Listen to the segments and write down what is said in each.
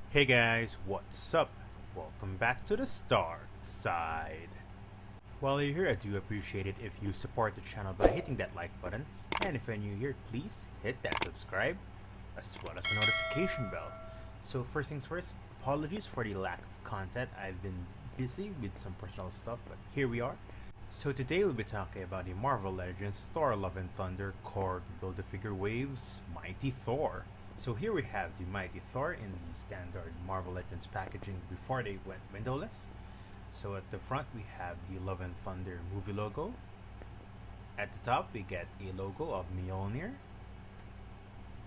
Hey guys, what's up? Welcome back to the Starkside. While you're here, I do appreciate it if you support the channel by hitting that like button, and if you're new here, please hit that subscribe, as well as the notification bell. So first things first, apologies for the lack of content. I've been busy with some personal stuff, but here we are. So today we'll be talking about the Marvel Legends Thor Love and Thunder Korg Build-A-Figure Waves Mighty Thor. So here we have the Mighty Thor in the standard Marvel Legends packaging before they went windowless. So at the front we have the Love and Thunder movie logo. At the top we get a logo of Mjolnir.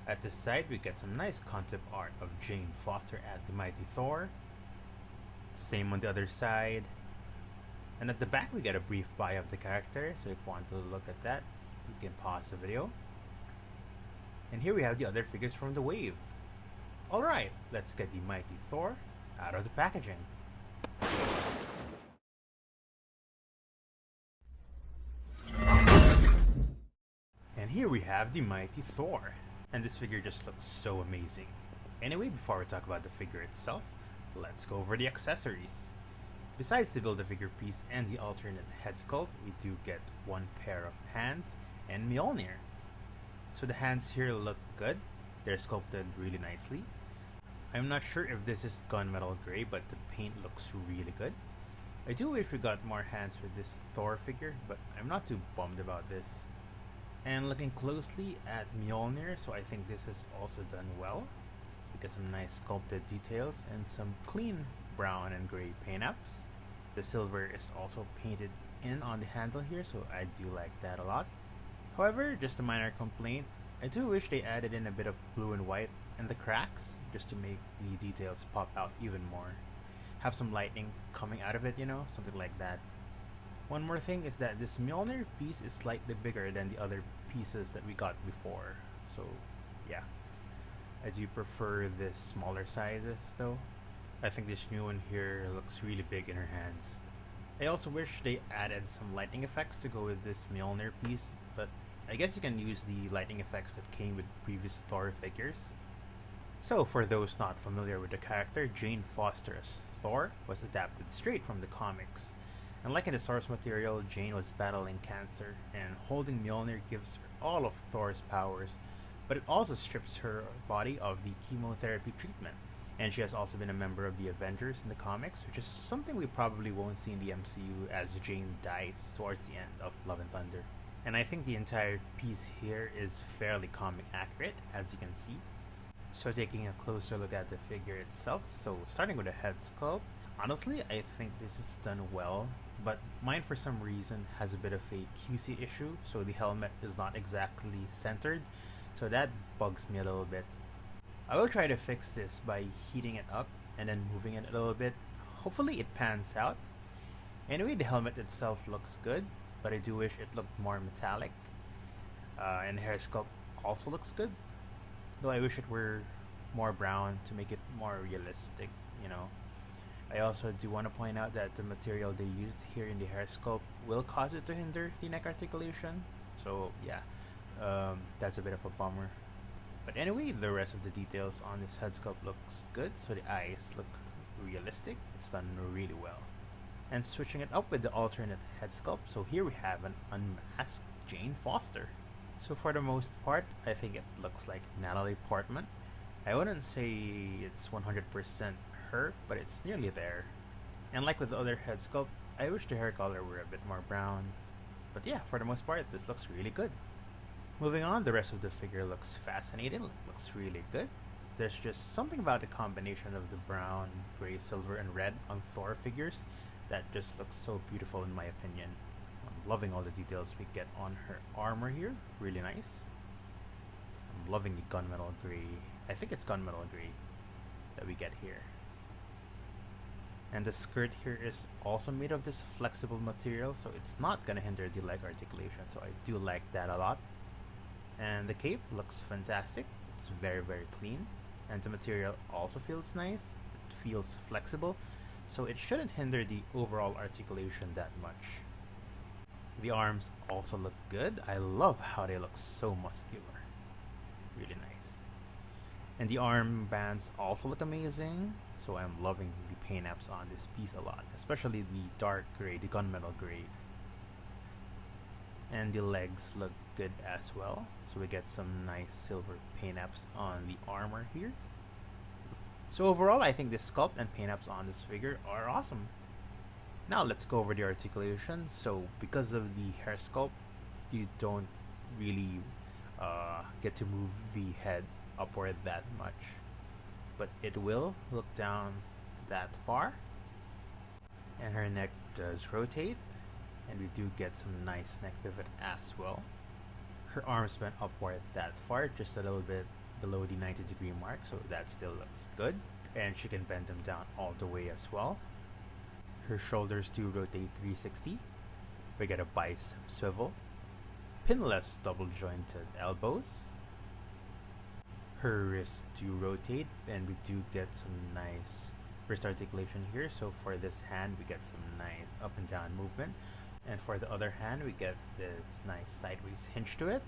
At the side we get some nice concept art of Jane Foster as the Mighty Thor. Same on the other side. And at the back we get a brief bio of the character, so if you want to look at that, you can pause the video. And here we have the other figures from the wave. Alright, let's get the Mighty Thor out of the packaging. And here we have the Mighty Thor. And this figure just looks so amazing. Anyway, before we talk about the figure itself, let's go over the accessories. Besides the Build-A-Figure piece and the alternate head sculpt, we do get one pair of hands and Mjolnir. So the hands here look good, they're sculpted really nicely. I'm not sure if this is gunmetal gray, but the paint looks really good. I do wish we got more hands for this Thor figure, but I'm not too bummed about this. And looking closely at Mjolnir, so I think this is also done well. We get some nice sculpted details and some clean brown and gray paint apps. The silver is also painted in on the handle here, so I do like that a lot. However, just a minor complaint, I do wish they added in a bit of blue and white in the cracks, just to make the details pop out even more. Have some lightning coming out of it, you know, something like that. One more thing is that this Mjolnir piece is slightly bigger than the other pieces that we got before, so yeah. I do prefer this smaller sizes though. I think this new one here looks really big in her hands. I also wish they added some lightning effects to go with this Mjolnir piece, but I guess you can use the lightning effects that came with previous Thor figures. So for those not familiar with the character, Jane Foster as Thor was adapted straight from the comics. And like in the source material, Jane was battling cancer, and holding Mjolnir gives her all of Thor's powers, but it also strips her body of the chemotherapy treatment. And she has also been a member of the Avengers in the comics, which is something we probably won't see in the MCU as Jane dies towards the end of Love and Thunder. And I think the entire piece here is fairly comic accurate, as you can see. So taking a closer look at the figure itself, so starting with the head sculpt, honestly I think this is done well, but mine for some reason has a bit of a QC issue, so the helmet is not exactly centered, so that bugs me a little bit. I will try to fix this by heating it up and then moving it a little bit. Hopefully it pans out. Anyway, the helmet itself looks good, but I do wish it looked more metallic. And the hair sculpt also looks good, though I wish it were more brown to make it more realistic, you know. I also do want to point out that the material they used here in the hair sculpt will cause it to hinder the neck articulation. So yeah, that's a bit of a bummer. But anyway, the rest of the details on this head sculpt looks good, so the eyes look realistic. It's done really well. And switching it up with the alternate head sculpt, so here we have an unmasked Jane Foster. So for the most part, I think it looks like Natalie Portman. I wouldn't say it's 100% her, but it's nearly there. And like with the other head sculpt, I wish the hair color were a bit more brown. But yeah, for the most part, this looks really good. Moving on, the rest of the figure looks fascinating, looks really good. There's just something about the combination of the brown, gray, silver, and red on Thor figures that just looks so beautiful in my opinion. I'm loving all the details we get on her armor here, really nice. I'm loving the gunmetal gray, I think it's gunmetal gray that we get here. And the skirt here is also made of this flexible material, so it's not gonna hinder the leg articulation, so I do like that a lot. And the cape looks fantastic. It's very clean, and the material also feels nice. It feels flexible, so it shouldn't hinder the overall articulation that much. The arms also look good. I love how they look so muscular. Really nice. And the armbands also look amazing. So I'm loving the paint apps on this piece a lot, especially the dark gray, the gunmetal gray. And the legs look good as well. So we get some nice silver paint apps on the armor here. So overall, I think the sculpt and paint apps on this figure are awesome. Now let's go over the articulation. So because of the hair sculpt, you don't really get to move the head upward that much, but it will look down that far. And her neck does rotate, and we do get some nice neck pivot as well. Her arms went upward that far, just a little bit below the 90-degree mark, so that still looks good. And she can bend them down all the way as well. Her shoulders do rotate 360. We get a bicep swivel, pinless double jointed elbows. Her wrists do rotate, and we do get some nice wrist articulation here. So for this hand, we get some nice up and down movement. And for the other hand, we get this nice sideways hinge to it.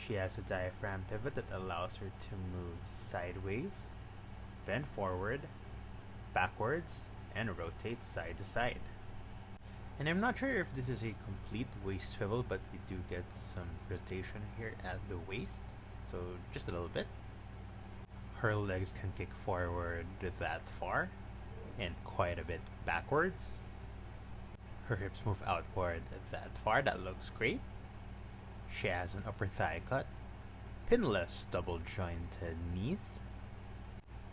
She has a diaphragm pivot that allows her to move sideways, bend forward, backwards, and rotate side to side. And I'm not sure if this is a complete waist swivel, but we do get some rotation here at the waist, so just a little bit. Her legs can kick forward that far, and quite a bit backwards. Her hips move outward that far, that looks great. She has an upper thigh cut, pinless double jointed knees.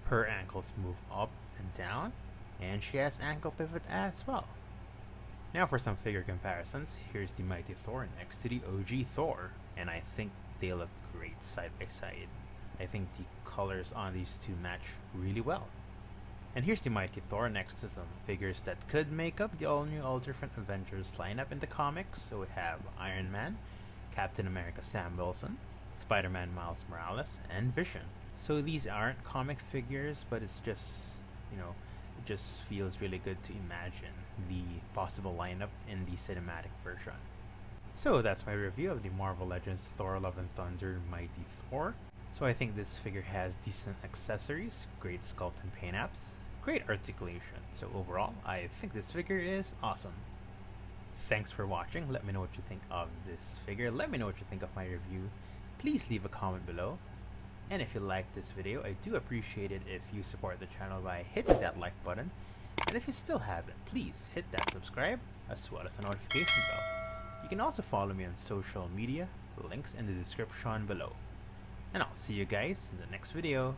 Her ankles move up and down, and she has ankle pivot as well. Now for some figure comparisons, here's the Mighty Thor next to the OG Thor, and I think they look great side by side. I think the colors on these two match really well. And here's the Mighty Thor next to some figures that could make up the all-new All Different Avengers lineup in the comics. So we have Iron Man, Captain America Sam Wilson, Spider-Man Miles Morales, and Vision. So these aren't comic figures, but it's just, it just feels really good to imagine the possible lineup in the cinematic version. So that's my review of the Marvel Legends Thor Love and Thunder Mighty Thor. So I think this figure has decent accessories, great sculpt and paint apps, great articulation. So overall, I think this figure is awesome. Thanks for watching. Let me know what you think of this figure. Let me know what you think of my review. Please leave a comment below. And if you liked this video, I do appreciate it if you support the channel by hitting that like button. And if you still haven't, please hit that subscribe as well as the notification bell. You can also follow me on social media, links in the description below. And I'll see you guys in the next video.